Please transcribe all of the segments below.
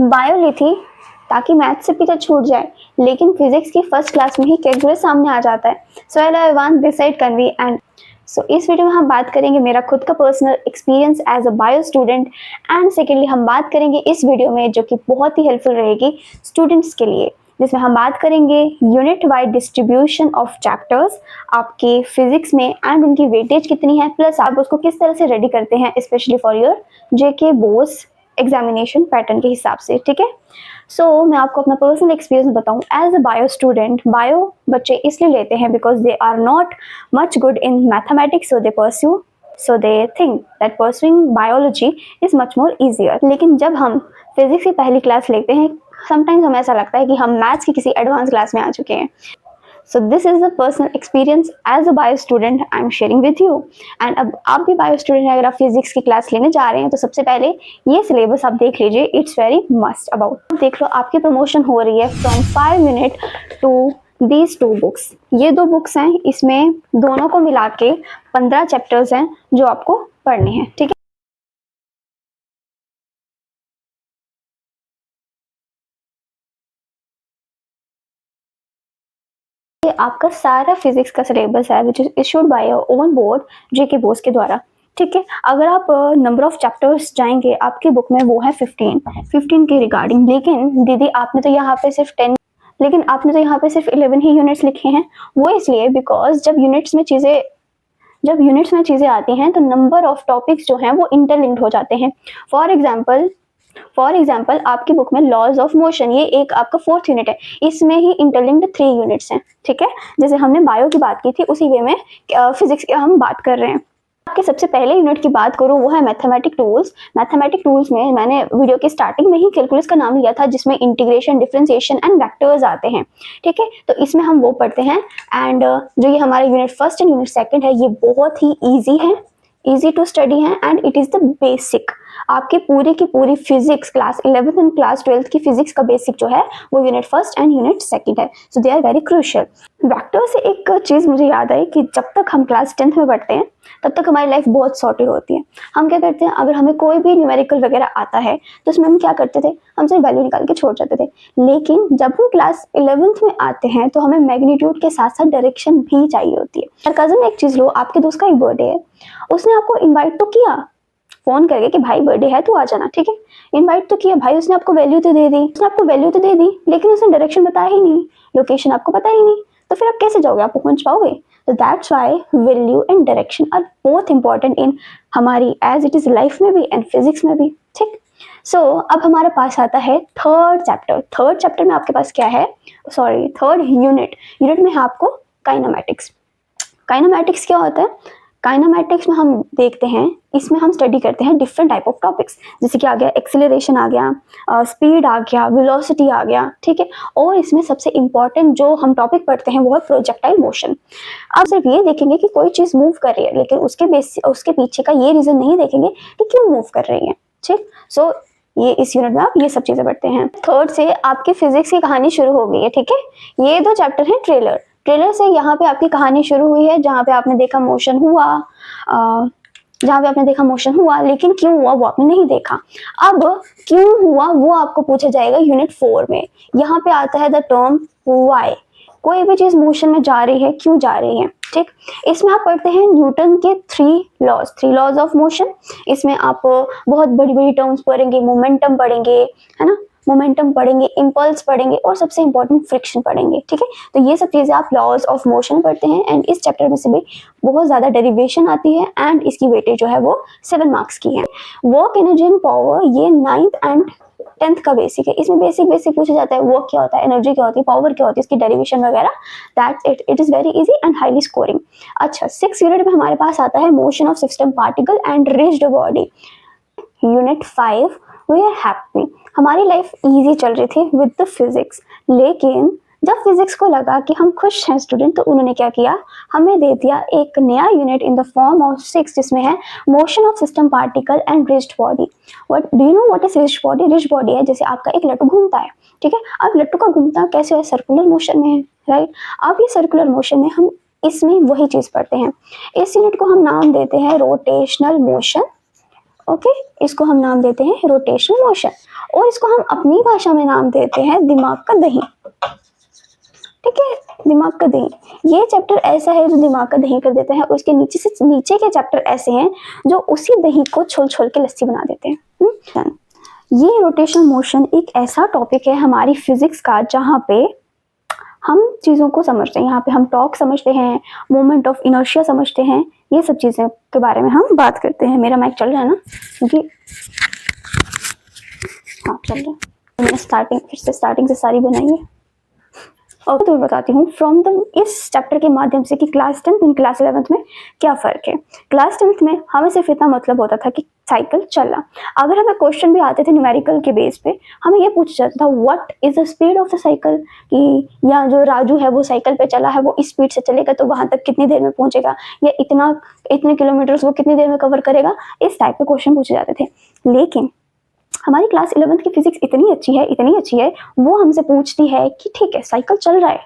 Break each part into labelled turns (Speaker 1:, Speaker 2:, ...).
Speaker 1: Bio ली थी ताकि math से पीछे छूट जाए, लेकिन फिजिक्स की फर्स्ट क्लास में ही कैलकुलस सामने आ जाता है। So I want this side convey and इस वीडियो में हम बात करेंगे मेरा खुद का personal experience as a bio student, and secondly हम बात करेंगे इस वीडियो में जो कि बहुत ही हेल्पफुल रहेगी स्टूडेंट्स के लिए, जिसमें हम बात करेंगे unit wide distribution of chapters आपके फिजिक्स में एंड उनकी वेटेज कितनी है, प्लस आप उसको किस तरह से रेडी करते हैं specially for your JK boards examination pattern के हिसाब से। ठीक है, मैं आपको अपना पर्सनल एक्सपीरियंस बताऊं। As a bio student, bio बच्चे इसलिए लेते हैं because they are not much good in mathematics, so they think that pursuing biology is much more easier. लेकिन जब हम फिजिक्स की पहली क्लास लेते हैं, समटाइम्स हमें ऐसा लगता है कि हम मैथ्स की किसी एडवांस क्लास में आ चुके हैं। So this is the personal experience as a bio student I am sharing with you। and अब आप भी bio student हैं, अगर आप फिजिक्स की क्लास लेने जा रहे हैं तो सबसे पहले ये सिलेबस आप देख लीजिए, इट्स वेरी मस्ट अबाउट। देख लो, आपकी प्रमोशन हो रही है from 5 minute to these 2 books. ये 2 बुक्स हैं, इसमें दोनों को मिला के 15 चैप्टर्स हैं जो आपको पढ़ने हैं। ठीक है, आपका सारा फिजिक्स का सिलेबस है which is issued by your own board JK boards के द्वारा। ठीक है, अगर आप नंबर ऑफ चैप्टर्स जाएंगे आपकी बुक में वो है 15 के रिगार्डिंग, लेकिन दीदी आपने तो यहाँ पे सिर्फ 11 ही यूनिट्स लिखे हैं। वो इसलिए बिकॉज जब यूनिट्स में चीज़ें आती हैं तो नंबर ऑफ टॉपिक्स जो हैं वो इंटरलिंक्ड हो जाते हैं। फॉर एग्जाम्पल आपकी बुक में लॉज ऑफ मोशन, ये एक आपका 4th यूनिट है, इसमें ही इंटरलिंक्ड 3 यूनिट्स हैं। ठीक है, जैसे हमने बायो की बात की थी उसी वे में फिजिक्स की हम बात कर रहे हैं। आपके सबसे पहले यूनिट की बात करूँ वो है मैथमेटिक टूल्स में मैंने वीडियो के स्टार्टिंग में ही कैलकुलस का नाम लिया था, जिसमें इंटीग्रेशन, डिफरेंशिएशन एंड वेक्टर्स आते हैं। ठीक है, तो इसमें हम वो पढ़ते हैं। एंड जो ये हमारा unit first and unit second है, ये बहुत ही ईजी टू स्टडी है and it is the basic. आपके पूरी की पूरी physics class 11th and class 12th की फिजिक्स का बेसिक जो है वो unit first and unit second है। So they are very crucial. Vector से एक चीज़ मुझे याद आई कि जब तक हम क्लास 10th में पढ़ते हैं तब तक हमारी लाइफ बहुत सॉर्टेड होती है। हम क्या करते हैं, अगर हमें कोई भी न्यूमेरिकल वगैरह आता है तो उसमें हम क्या करते थे, हम सिर्फ वैल्यू निकाल के छोड़ जाते थे। लेकिन जब हम क्लास 11th में आते हैं तो हमें मैग्नीट्यूड के साथ साथ डायरेक्शन भी चाहिए होती है। और कजन, एक चीज़ लो, आपके दोस्त का एक बर्थडे है, उसने आपको इन्वाइट तो किया फोन करके कि भाई बर्थडे है तू आ जाना। ठीक है, इनवाइट तो किया भाई, उसने आपको वैल्यू तो दे दी, लेकिन उसने डायरेक्शन बताया ही नहीं, लोकेशन आपको पता ही नहीं, तो फिर आप कैसे जाओगे, आप पहुंच पाओगे? तो that's why value and direction are both important in हमारी एज इट इज लाइफ में भी एंड फिजिक्स में भी। ठीक, अब हमारे पास आता है थर्ड चैप्टर में आपके पास क्या है, थर्ड यूनिट में है आपको काइनेमैटिक्स क्या होता है? काइनेमैटिक्स में हम देखते हैं, इसमें हम स्टडी करते हैं डिफरेंट टाइप ऑफ टॉपिक्स, जैसे कि आ गया एक्सीलरेशन, आ गया स्पीड, आ गया वेलोसिटी, आ गया। ठीक है, और इसमें सबसे इंपॉर्टेंट जो हम टॉपिक पढ़ते हैं वो है प्रोजेक्टाइल मोशन। आप सिर्फ ये देखेंगे कि कोई चीज़ मूव कर रही है, लेकिन उसके पीछे का ये रीज़न नहीं देखेंगे कि क्यों मूव कर रही है। ठीक, ये इस यूनिट में आप ये सब चीज़ें पढ़ते हैं। थर्ड से आपकी फिजिक्स की कहानी शुरू हो गई है। ठीक है, ये 2 चैप्टर हैं ट्रेलर से यहाँ पे आपकी कहानी शुरू हुई है, जहाँ पे आपने देखा मोशन हुआ, लेकिन क्यों हुआ वो आपने नहीं देखा। अब क्यों हुआ वो आपको पूछा जाएगा यूनिट 4 में। यहाँ पे आता है द टर्म व्हाई। कोई भी चीज मोशन में जा रही है, क्यों जा रही है। ठीक, इसमें आप पढ़ते हैं न्यूटन के 3 लॉज ऑफ मोशन। इसमें आप बहुत बड़ी बड़ी टर्म्स पढ़ेंगे, मोमेंटम पढ़ेंगे, है ना, इम्पल्स पढ़ेंगे और सबसे इंपॉर्टेंट फ्रिक्शन पढ़ेंगे। ठीक है, तो ये सब चीज़ें आप लॉज ऑफ मोशन पढ़ते हैं एंड इस चैप्टर में से भी बहुत ज़्यादा डेरिवेशन आती है एंड इसकी वेटेज जो है वो 7 मार्क्स की है। वर्क, एनर्जी एंड पावर, ये 9th एंड 10th का बेसिक है। इसमें बेसिक पूछा जाता है, वर्क क्या होता है, एनर्जी क्या होती है, पावर क्या होती है, इसकी डेरिवेशन वगैरह। That's it is very easy and highly scoring. अच्छा, 6 यूनिट में हमारे पास आता है motion of system, particle and rigid body. Unit 5 we are happy. हमारी लाइफ इजी चल रही थी विद द फिजिक्स, लेकिन जब फिजिक्स को लगा कि हम खुश हैं स्टूडेंट, तो उन्होंने क्या किया, हमें दे दिया एक नया unit in the form of 6, जिसमें है motion of system, particle and rigid body. What do you know what is rigid body? Rigid body है जैसे आपका एक लट्टू घूमता है। ठीक है, अब लट्टू का घूमता कैसे है, सर्कुलर मोशन में है, राइट। अब ये सर्कुलर मोशन में हम इसमें वही चीज पढ़ते हैं। इस यूनिट को हम नाम देते हैं रोटेशनल मोशन ओके, इसको हम नाम देते हैं रोटेशनल मोशन, और इसको हम अपनी भाषा में नाम देते हैं दिमाग का दही। ठीक है, दिमाग का दही। ये चैप्टर ऐसा है जो दिमाग का दही कर देता है, और उसके नीचे से नीचे के चैप्टर ऐसे हैं जो उसी दही को छोल छोल के लस्सी बना देते हैं। ये रोटेशनल मोशन एक ऐसा टॉपिक है हमारी फिजिक्स का जहाँ पे हम चीज़ों को समझते हैं। यहाँ पे हम टॉर्क समझते हैं, मोमेंट ऑफ इनर्शिया समझते हैं, ये सब चीज़ें के बारे में हम बात करते हैं। मेरा माइक चल रहा है ना, क्योंकि हाँ चल रहा है, मैंने स्टार्टिंग से सारी बनाई है। और तो मैं बताती हूँ फ्रॉम द इस चैप्टर के माध्यम से कि क्लास 10th और क्लास 11th में क्या फ़र्क है। क्लास 10th में हमें सिर्फ इतना मतलब होता था कि साइकिल चला। अगर हमें क्वेश्चन भी आते थे न्यूमेरिकल के बेस पे, हमें ये पूछा जाता था what is the speed of the cycle, कि या जो राजू है वो साइकिल पे चला है, वो इस स्पीड से चलेगा तो वहाँ तक कितनी देर में पहुँचेगा, या इतने किलोमीटर्स वो कितनी देर में कवर करेगा। इस टाइप के क्वेश्चन पूछे जाते थे। लेकिन हमारी क्लास 11th की फिजिक्स इतनी अच्छी है, वो हमसे पूछती है कि ठीक है साइकिल चल रहा है,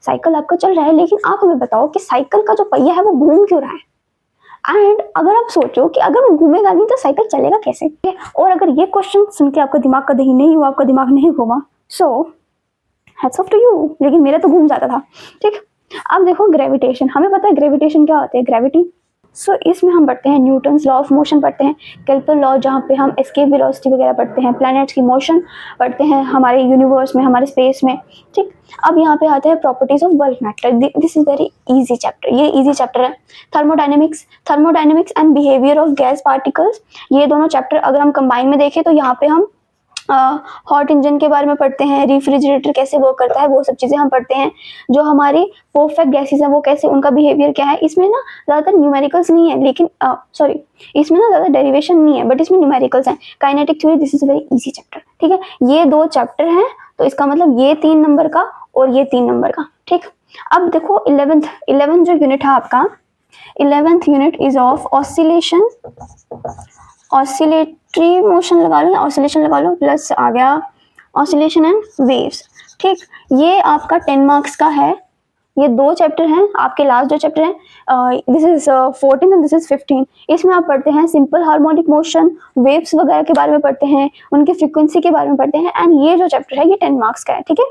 Speaker 1: साइकिल आपका चल रहा है, लेकिन आप हमें बताओ कि साइकिल का जो पहिया है वो घूम क्यों रहा है। एंड अगर आप सोचो कि अगर वो घूमेगा नहीं तो साइकिल चलेगा कैसे, और अगर ये क्वेश्चन सुन के आपका दिमाग का दही नहीं हुआ, आपका दिमाग नहीं घूमा, so hats off to you, लेकिन मेरा तो घूम जाता था। ठीक, अब देखो ग्रेविटेशन, हमें पता है ग्रेविटेशन क्या होता है, ग्रेविटी। इसमें हम पढ़ते हैं न्यूटन्स लॉ ऑफ मोशन पढ़ते हैं, केल्कुलस लॉ जहाँ पे हम एस्केप वेलोसिटी वगैरह पढ़ते हैं, प्लैनेट्स की मोशन पढ़ते हैं हमारे यूनिवर्स में, हमारे स्पेस में। ठीक, अब यहाँ पे आते हैं properties of bulk matter. This is very easy chapter, ये इजी चैप्टर है। Thermodynamics and behaviour of gas particles, ये दोनों चैप्टर अगर हम कंबाइन में देखें तो यहाँ पे हम हॉट इंजन के बारे में पढ़ते हैं, रेफ्रिजरेटर कैसे वर्क करता है, वो सब चीज़ें हम पढ़ते हैं। जो हमारी परफेक्ट गैसेस हैं वो कैसे, उनका बिहेवियर क्या है। इसमें ना ज़्यादातर न्यूमेरिकल्स नहीं है, लेकिन सॉरी, इसमें ना ज़्यादा डेरिवेशन नहीं है, बट इसमें न्यूमेरिकल्स हैं। Kinetic theory, this is very easy chapter. ठीक है, ये 2 चैप्टर हैं, तो इसका मतलब ये 3 नंबर का और ये 3 नंबर का। ठीक, अब देखो 11th जो यूनिट है आपका, 11th unit is of oscillation, oscillatory motion लगा लो, ऑसिलेशन लगा लो, प्लस आ गया ऑसिलेशन एंड वेव्स। ठीक, ये आपका 10 मार्क्स का है। ये 2 चैप्टर हैं आपके, लास्ट 2 चैप्टर हैं, this is 14 and this is 15। इसमें आप पढ़ते हैं सिंपल हार्मोनिक मोशन, वेव्स वगैरह के बारे में पढ़ते हैं, उनकी फ्रीक्वेंसी के बारे में पढ़ते हैं, एंड ये जो चैप्टर है ये 10 मार्क्स का है। ठीक है,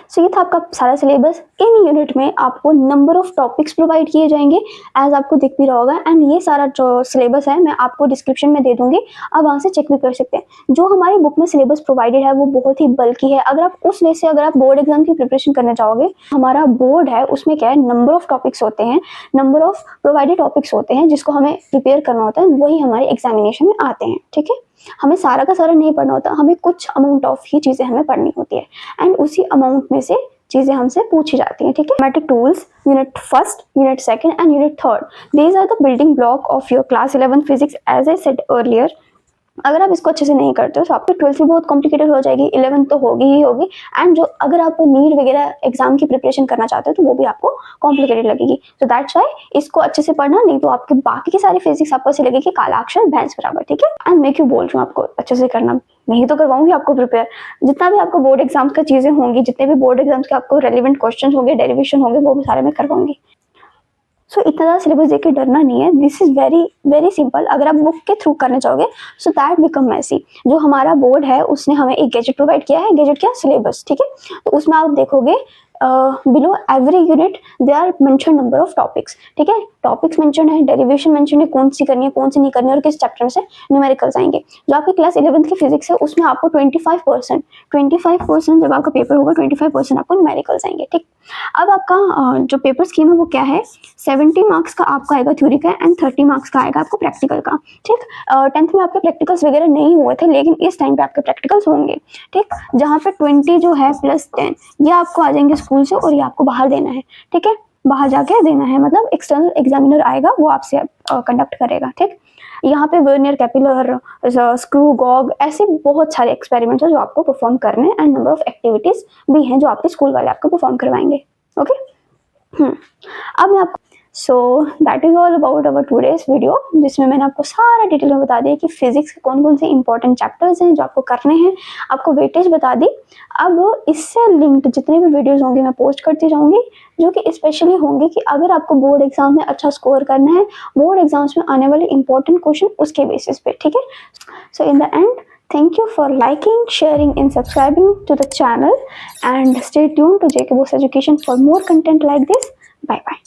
Speaker 1: सो ये था आपका सारा सिलेबस। इन यूनिट में आपको नंबर ऑफ टॉपिक्स प्रोवाइड किए जाएंगे, एज आपको दिख भी रहा होगा, एंड ये सारा जो सिलेबस है मैं आपको डिस्क्रिप्शन में दे दूंगी, आप वहाँ से चेक भी कर सकते हैं। जो हमारी बुक में सिलेबस प्रोवाइडेड है वो बहुत ही बल्कि है। अगर आप उस वे से अगर आप बोर्ड एग्जाम की प्रिपरेशन करना चाहोगे, हमारा बोर्ड है उसमें क्या है, नंबर ऑफ टॉपिक्स होते हैं, नंबर ऑफ प्रोवाइडेड टॉपिक्स होते हैं जिसको हमें प्रिपेयर करना होता है, वही हमारे एग्जामिनेशन में आते हैं। ठीक है, हमें सारा का सारा नहीं पढ़ना होता, हमें कुछ अमाउंट ऑफ ही चीज़ें हमें पढ़नी होती है, एंड उसी अमाउंट में से चीज़ें हमसे पूछी जाती हैं। ठीक है, metric tools unit 1, unit 2 and unit 3, these are the building block of your class 11 physics, as I said earlier. अगर आप इसको अच्छे से नहीं करते हो तो आपकी 12th भी बहुत कॉम्प्लिकेटेड हो जाएगी, 11th तो होगी ही होगी, एंड जो अगर आप नीट वगैरह एग्जाम की प्रिपरेशन करना चाहते हो तो वो भी आपको कॉम्प्लिकेटेड लगेगी। सो दैट्स वाई इसको अच्छे से पढ़ना, नहीं तो आपके बाकी की सारी फिजिक्स आपको ऐसे लगेगी कालाक्षर भैंस बराबर। ठीक है, एंड मैं क्यों बोल रही हूँ आपको अच्छे से करना, मैं ही तो करवाऊंगी आपको प्रिपेयर। जितना भी आपको बोर्ड एग्जाम्स का चीज़ें होंगी, जितने भी बोर्ड एग्जाम्स के आपको रेलिवेंट क्वेश्चन होंगे, डेरिवेशन होंगे, वो भी सारे मैं करवाऊंगी। सो इतना ज़्यादा सिलेबस देख के डरना नहीं है, this is very very simple. अगर आप बुक के थ्रू करना चाहोगे सो दैट बिकम मैसी। जो हमारा बोर्ड है उसने हमें एक गैजेट प्रोवाइड किया है, गैजेट क्या, सिलेबस। ठीक है, तो उसमें आप देखोगे below every unit they are mention number of topics. ठीक है, टॉपिक्स मेंशन है, डेरिवेशन मेंशन है, कौन सी करनी है कौन सी नहीं करनी है, और किस चैप्टर से न्यूमेरिकल्स आएंगे। जो आपकी क्लास 11th की फिजिक्स है उसमें आपको 25% जब आपका पेपर होगा 25% आपको न्यूमेरिकल्स आएंगे। ठीक, अब आपका जो पेपर स्कीम है वो क्या है, 70 मार्क्स का आपका आएगा थ्योरी का, एंड 30 मार्क्स का आएगा आपको प्रैक्टिकल का। ठीक, 10th में आपके प्रैक्टिकल्स वगैरह नहीं हुए थे, लेकिन इस टाइम पे आपके प्रैक्टिकल्स होंगे। ठीक, जहाँ पे 20 जो है प्लस 10 ये आपको आ जाएंगे स्कूल से, और ये आपको बाहर देना है। ठीक है, बाहर जाके देना है, मतलब एक्सटर्नल एग्जामिनर आएगा वो आपसे कंडक्ट करेगा। ठीक, यहाँ पे वर्नियर कैपिलर, स्क्रू गॉग, ऐसे बहुत सारे एक्सपेरिमेंट्स हैं जो आपको परफॉर्म करने हैं, एंड नंबर ऑफ एक्टिविटीज भी हैं जो आपके स्कूल वाले आपको परफॉर्म करवाएंगे। ओके, अब मैं आपको so that is all about our today's video, जिसमें मैंने आपको सारा डिटेल में बता दिया कि फिजिक्स के कौन कौन से इंपॉर्टेंट चैप्टर्स हैं जो आपको करने हैं, आपको वेटेज बता दी। अब इससे लिंक्ड जितने भी वीडियोस होंगे मैं पोस्ट करती जाऊंगी, जो कि स्पेशली होंगे कि अगर आपको बोर्ड एग्जाम में अच्छा स्कोर करना है, बोर्ड एग्जाम्स में आने वाले इंपॉर्टेंट क्वेश्चन उसके बेसिस पे, ठीक है। So in the end, thank you for liking, sharing and subscribing to the channel, and stay tuned to JK Bose Education for more content like this. Bye bye.